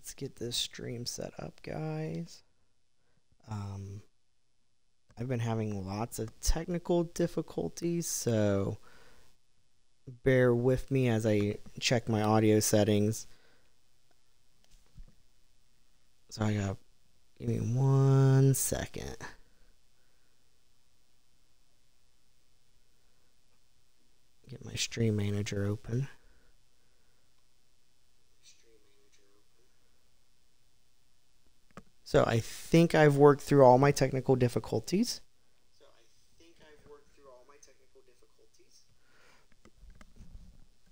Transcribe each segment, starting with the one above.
Let's get this stream set up, guys. I've been having lots of technical difficulties, so bear with me as I check my audio settings. So I got, give me 1 second. Get my stream manager open. So I think I've worked through all my technical difficulties.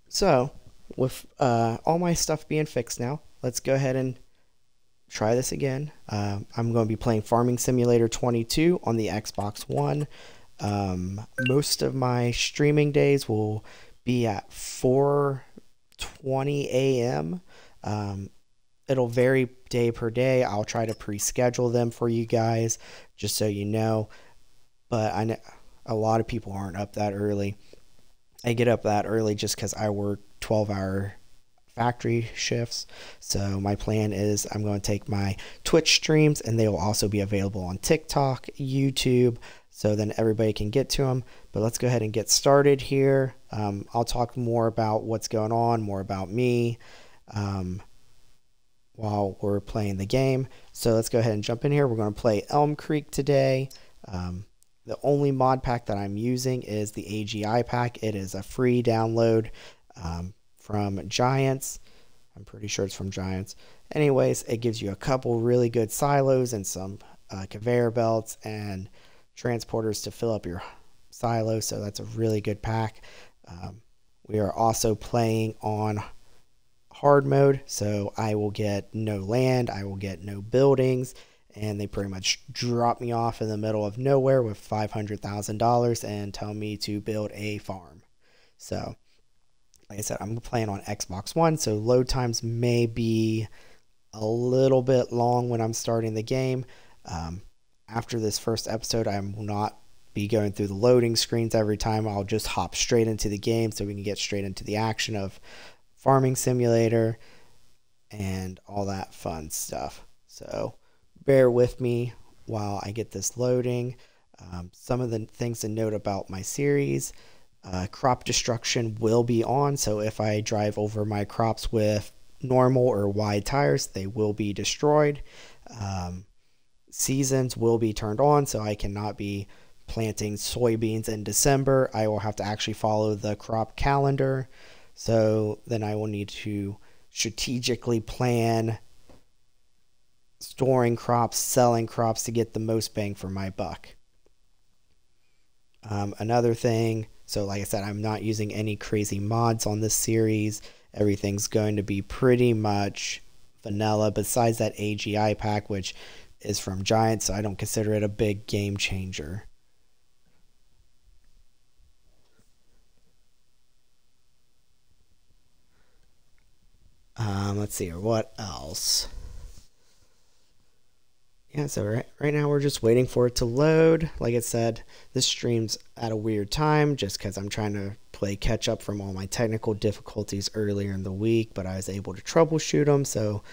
So with all my stuff being fixed now, let's go ahead and try this again. I'm going to be playing Farming Simulator 22 on the Xbox One. Most of my streaming days will be at 4:20 a.m. It'll vary day per day. I'll try to pre-schedule them for you guys, just so you know. But I know a lot of people aren't up that early. I get up that early just because I work 12-hour factory shifts. So my plan is I'm going to take my Twitch streams, and they will also be available on TikTok, YouTube, so then everybody can get to them. But let's go ahead and get started here. I'll talk more about what's going on, more about me, while we're playing the game. So let's go ahead and jump in here. We're going to play Elm Creek today. The only mod pack that I'm using is the AGI pack. It is a free download from Giants. I'm pretty sure it's from Giants. Anyways, it gives you a couple really good silos and some conveyor belts and transporters to fill up your silos. So that's a really good pack. We are also playing on hard mode, so I will get no land, I will get no buildings, and they pretty much drop me off in the middle of nowhere with $500,000 and tell me to build a farm. So like I said, I'm playing on Xbox One, so load times may be a little bit long when I'm starting the game. After this first episode, I will not be going through the loading screens every time. I'll just hop straight into the game so we can get straight into the action of Farming Simulator and all that fun stuff. So bear with me while I get this loading. Some of the things to note about my series: crop destruction will be on, so if I drive over my crops with normal or wide tires, they will be destroyed. Seasons will be turned on, so I cannot be planting soybeans in December. I will have to actually follow the crop calendar. So then I will need to strategically plan storing crops, selling crops to get the most bang for my buck. Another thing, so like I said, I'm not using any crazy mods on this series. Everything's going to be pretty much vanilla, besides that AGI pack, which is from Giants, so I don't consider it a big game changer. Let's see, what else? Yeah, so right now we're just waiting for it to load. Like I said, this stream's at a weird time just because I'm trying to play catch up from all my technical difficulties earlier in the week, but I was able to troubleshoot them, so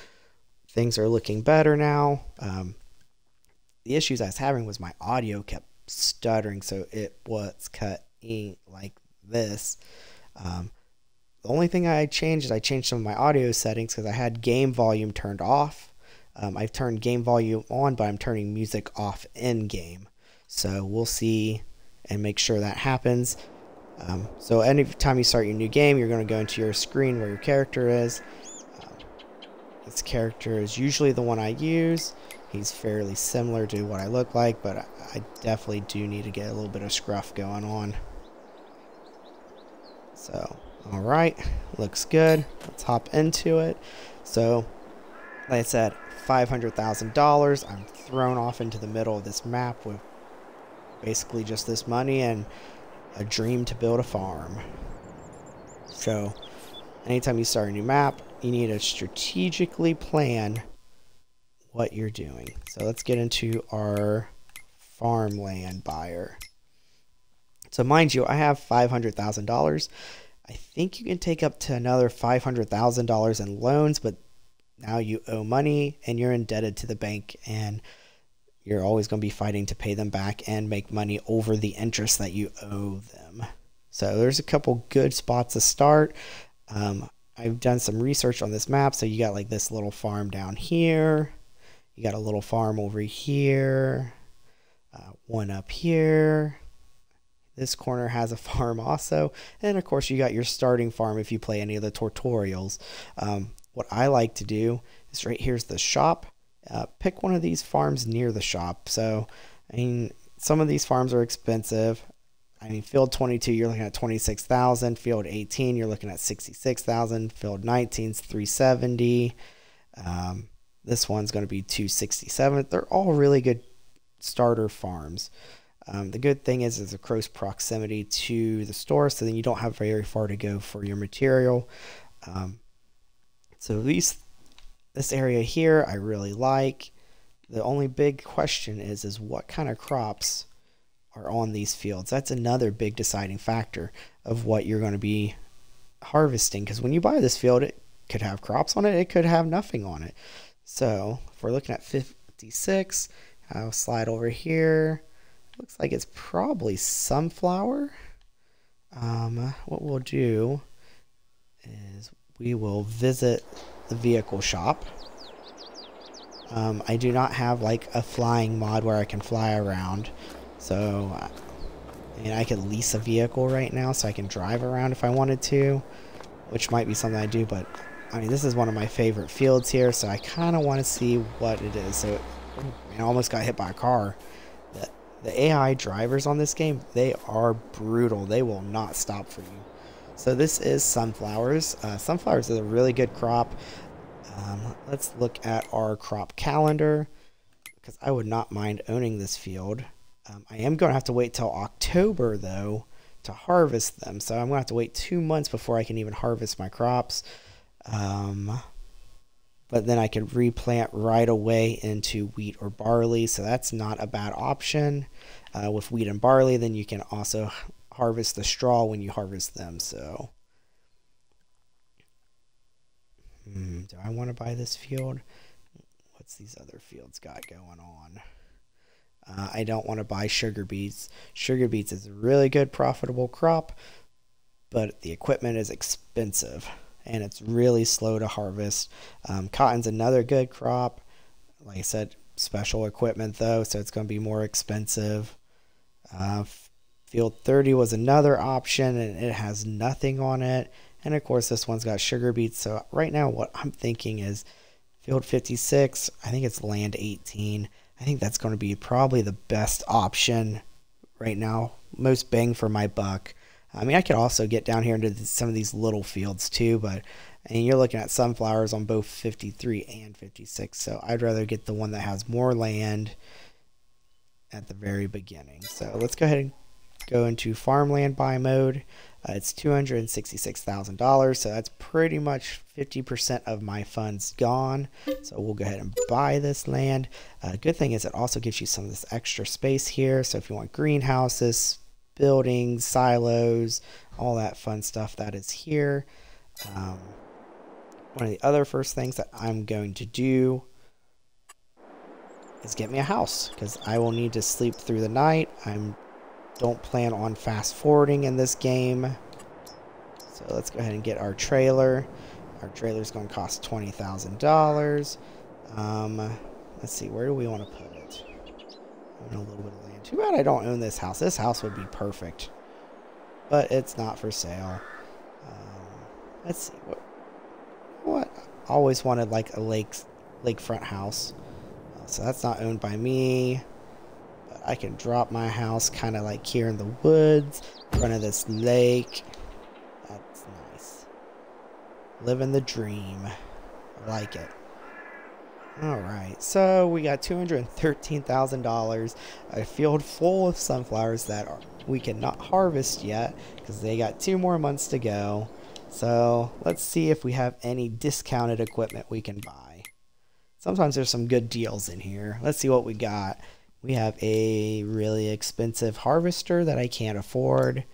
things are looking better now. The issues I was having was my audio kept stuttering, so it was cutting like this. The only thing I changed is I changed some of my audio settings because I had game volume turned off. I've turned game volume on, but I'm turning music off in game. So we'll see and make sure that happens. So anytime you start your new game, you're going to go into your screen where your character is. This character is usually the one I use. He's fairly similar to what I look like, but I definitely do need to get a little bit of scruff going on. So, alright, looks good. Let's hop into it. So, like I said, $500,000. I'm thrown off into the middle of this map with basically just this money and a dream to build a farm. So, anytime you start a new map, you need to strategically plan what you're doing. So let's get into our farmland buyer. So mind you, I have $500,000. I think you can take up to another $500,000 in loans, but now you owe money and you're indebted to the bank, and you're always going to be fighting to pay them back and make money over the interest that you owe them. So there's a couple good spots to start. I've done some research on this map. So you got like this little farm down here. You got a little farm over here. One up here. This corner has a farm also. And of course you got your starting farm if you play any of the tutorials. What I like to do is right here's the shop. Pick one of these farms near the shop. So, I mean, some of these farms are expensive. I mean, field 22, you're looking at 26,000. Field 18, you're looking at 66,000. Field 19 is 370. This one's going to be 267. They're all really good starter farms. The good thing is a close proximity to the store, so then you don't have very far to go for your material. So this area here I really like. The only big question is what kind of crops are on these fields. That's another big deciding factor of what you're going to be harvesting, because when you buy this field, it could have crops on it, it could have nothing on it. So if we're looking at 56, I'll slide over here. Looks like it's probably sunflower. What we'll do is we will visit the vehicle shop. I do not have like a flying mod where I can fly around, so I could lease a vehicle right now so I can drive around if I wanted to, which might be something I do. But I mean, this is one of my favorite fields here, so I kind of want to see what it is. So I almost got hit by a car. The AI drivers on this game, they are brutal. They will not stop for you. So this is sunflowers. Sunflowers is a really good crop. Let's look at our crop calendar, because I would not mind owning this field. I am going to have to wait till October though to harvest them, so I'm going to have to wait 2 months before I can even harvest my crops. But then I can replant right away into wheat or barley, so that's not a bad option. With wheat and barley, then you can also harvest the straw when you harvest them. So do I want to buy this field? What's these other fields got going on? I don't want to buy sugar beets. Sugar beets is a really good profitable crop, but the equipment is expensive and it's really slow to harvest. Cotton's another good crop. Like I said, special equipment though, so it's going to be more expensive. Field 30 was another option, and it has nothing on it. And of course, this one's got sugar beets. So right now, what I'm thinking is field 56, I think it's land 18. I think that's going to be probably the best option right now. Most bang for my buck. I mean, I could also get down here into some of these little fields too, but and you're looking at sunflowers on both 53 and 56. So I'd rather get the one that has more land at the very beginning. So let's go ahead and go into farmland buy mode. It's $266,000, so that's pretty much 50% of my funds gone. So we'll go ahead and buy this land. Good thing is it also gives you some of this extra space here. So if you want greenhouses, buildings, silos, all that fun stuff, that is here. One of the other first things that I'm going to do is get me a house, because I will need to sleep through the night. Don't plan on fast forwarding in this game. So let's go ahead and get our trailer. Our trailer is going to cost $20,000. Let's see, where do we want to put it? I own a little bit of land. Too bad I don't own this house. This house would be perfect, but it's not for sale. Let's see, what? I always wanted like a lakefront house. So that's not owned by me. I can drop my house kind of like here in the woods, in front of this lake. That's nice. Living the dream. I like it. Alright, so we got $213,000, a field full of sunflowers that we cannot harvest yet because they got 2 more months to go. So let's see if we have any discounted equipment we can buy. Sometimes there's some good deals in here. Let's see what we got. We have a really expensive harvester that I can't afford.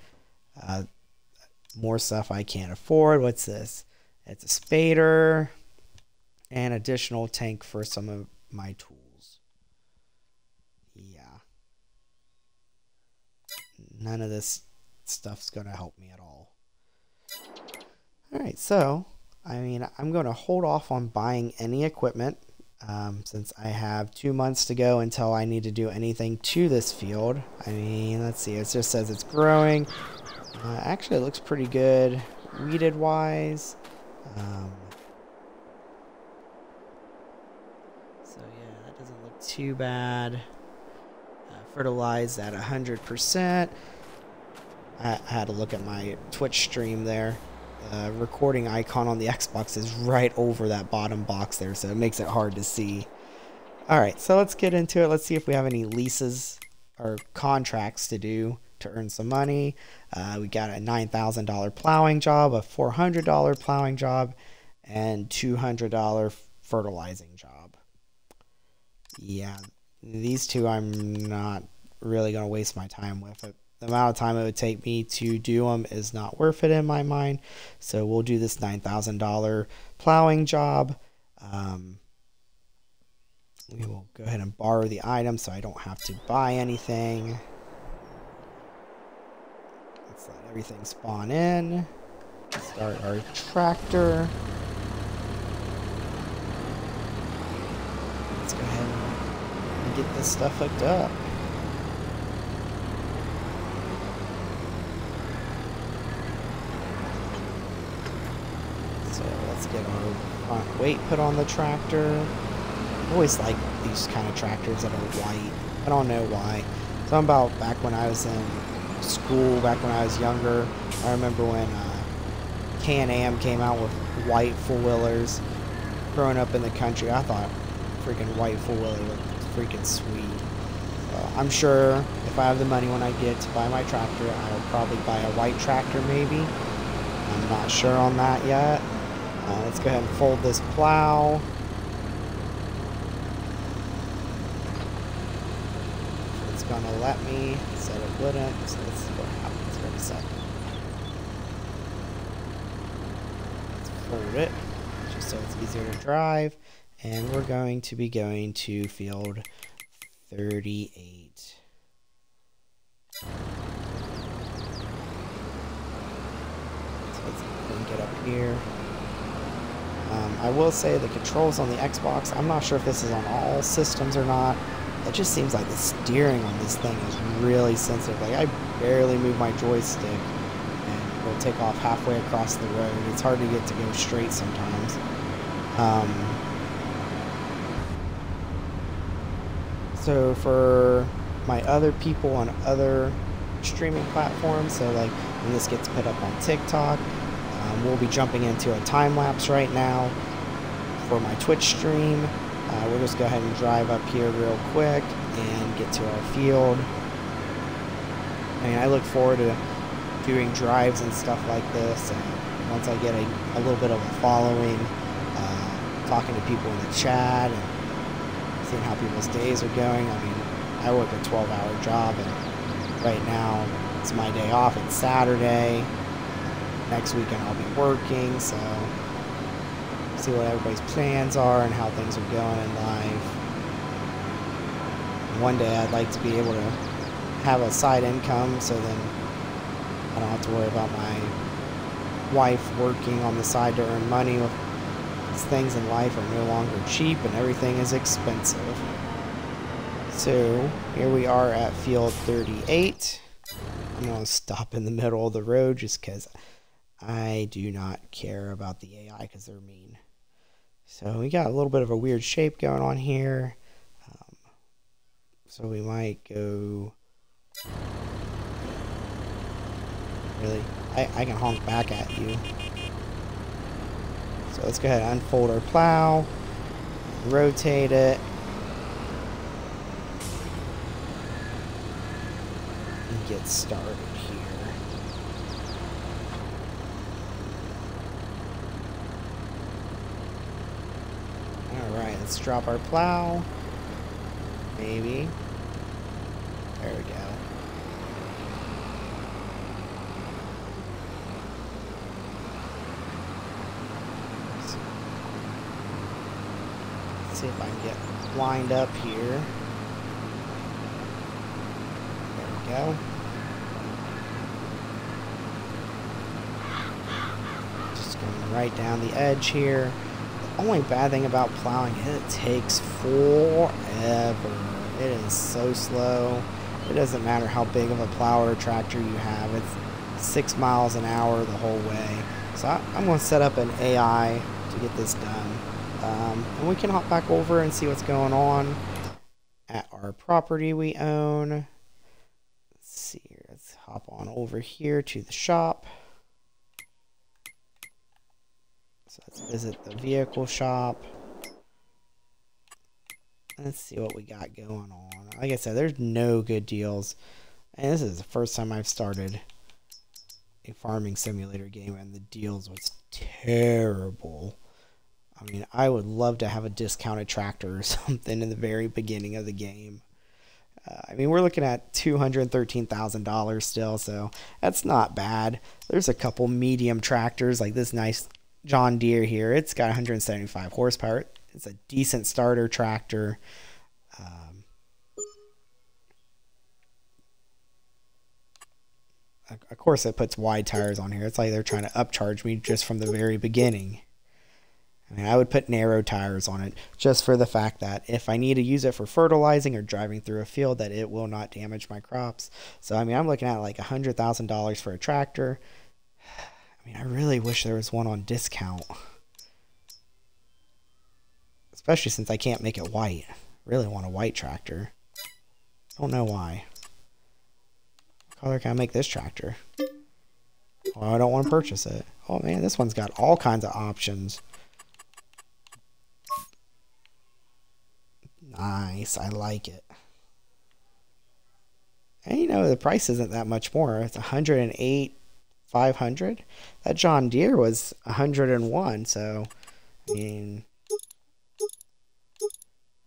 More stuff I can't afford. What's this? It's a spader. and additional tank for some of my tools. Yeah. None of this stuff's going to help me at all. Alright, so, I mean, I'm going to hold off on buying any equipment since I have 2 months to go until I need to do anything to this field. I mean, let's see, it just says it's growing. Actually, it looks pretty good weeded wise. So yeah, that doesn't look too bad. Fertilized at 100%. I had to look at my Twitch stream there. The recording icon on the Xbox is right over that bottom box there, so it makes it hard to see. Alright, so let's get into it. Let's see if we have any leases or contracts to do to earn some money. We got a $9,000 plowing job, a $400 plowing job, and $200 fertilizing job. Yeah, these two I'm not really going to waste my time with. The amount of time it would take me to do them is not worth it in my mind. So we'll do this $9,000 plowing job. We will go ahead and borrow the item so I don't have to buy anything. Let's let everything spawn in. Start our tractor. Let's go ahead and get this stuff hooked up. So let's get our front weight put on the tractor. I always like these kind of tractors that are white. I don't know why. Something about back when I was in school, back when I was younger. I remember when Can-Am came out with white four-wheelers. Growing up in the country, I thought freaking white four-wheeler looked freaking sweet. I'm sure if I have the money when I get to buy my tractor, I'll probably buy a white tractor maybe. I'm not sure on that yet. Let's go ahead and fold this plow. It's gonna let me, said it wouldn't, so let's see what happens. Ready, set. Let's fold it, just so it's easier to drive. And we're going to be going to field 38. So let's get up here. I will say the controls on the Xbox, I'm not sure if this is on all systems or not. It just seems like the steering on this thing is really sensitive. Like, I barely move my joystick and it'll take off halfway across the road. It's hard to get to go straight sometimes. So for my other people on other streaming platforms, so like when this gets put up on TikTok, we'll be jumping into a time lapse right now for my Twitch stream. We'll just go ahead and drive up here real quick and get to our field. I mean, I look forward to doing drives and stuff like this, and once I get a little bit of a following, talking to people in the chat and seeing how people's days are going. I mean, I work a 12-hour job, and right now it's my day off. It's Saturday. Next weekend I'll be working, so see what everybody's plans are and how things are going in life. One day I'd like to be able to have a side income, so then I don't have to worry about my wife working on the side to earn money. These things in life are no longer cheap and everything is expensive. So here we are at field 38. I'm going to stop in the middle of the road just because I do not care about the AI because they're mean. So we got a little bit of a weird shape going on here. So we might go... Really? I can honk back at you. So let's go ahead and unfold our plow, rotate it, and get started here. Alright, let's drop our plow. Maybe. There we go. see if I can get lined up here. There we go. Just going right down the edge here. The only bad thing about plowing is it takes forever. It is so slow. It doesn't matter how big of a plow or tractor you have. It's 6 miles an hour the whole way. So I'm going to set up an AI to get this done. And we can hop back over and see what's going on at our property we own. Let's see here. Let's hop on over here to the shop. So let's visit the vehicle shop. Let's see what we got going on. Like I said, there's no good deals. And this is the first time I've started a farming simulator game, and the deals was terrible. I mean, I would love to have a discounted tractor or something in the very beginning of the game. I mean, we're looking at $213,000 still, so that's not bad. There's a couple medium tractors, like this nice John Deere here. It's got 175 horsepower. It's a decent starter tractor. Of course, it puts wide tires on here. It's like they're trying to upcharge me just from the very beginning. I mean, I would put narrow tires on it just for the fact that if I need to use it for fertilizing or driving through a field, that it will not damage my crops. So, I mean, I'm looking at like $100,000 for a tractor. I mean, I really wish there was one on discount. Especially since I can't make it white. I really want a white tractor. Don't know why. What color can I make this tractor? Well, I don't want to purchase it. Oh man, this one's got all kinds of options. Nice, I like it. And you know, the price isn't that much more. It's $108,500. That John Deere was $101, so I mean,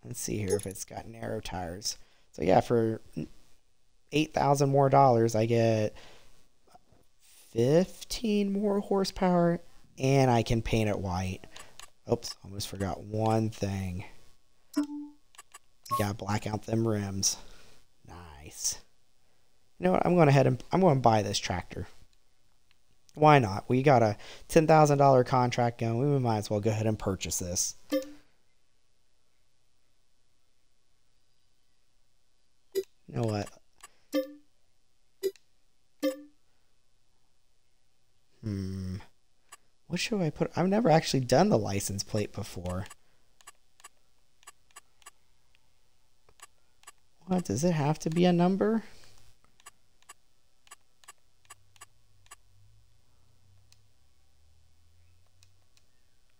let's see here if it's got narrow tires. So yeah, for $8,000 more dollars, I get 15 more horsepower, and I can paint it white. Oops, almost forgot one thing. You gotta black out them rims. Nice. You know what? I'm going to buy this tractor. Why not? We got a $10,000 contract going. We might as well go ahead and purchase this. You know what? What should I put? I've never actually done the license plate before. What? Does it have to be a number?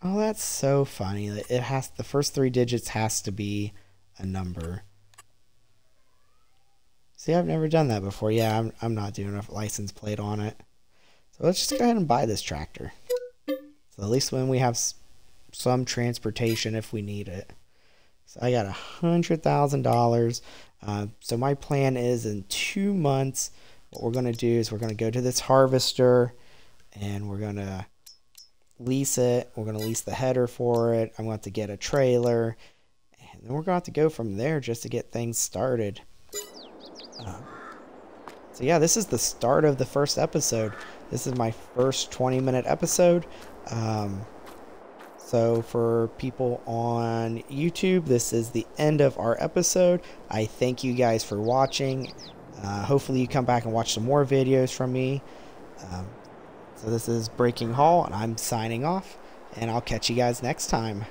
Oh, that's so funny. It has, the first 3 digits has to be a number. See, I've never done that before. Yeah, I'm not doing a license plate on it. So let's just go ahead and buy this tractor. So at least when we have some transportation if we need it. So I got $100,000. So my plan is in 2 months, what we're going to do is we're going to go to this harvester and we're going to lease it. We're going to lease the header for it. I'm going to have to get a trailer. And then we're going to have to go from there just to get things started. So yeah, this is the start of the first episode. This is my first 20-minute episode. So for people on YouTube, this is the end of our episode. I thank you guys for watching. Hopefully you come back and watch some more videos from me. So this is Breakinghall, and I'm signing off, and I'll catch you guys next time.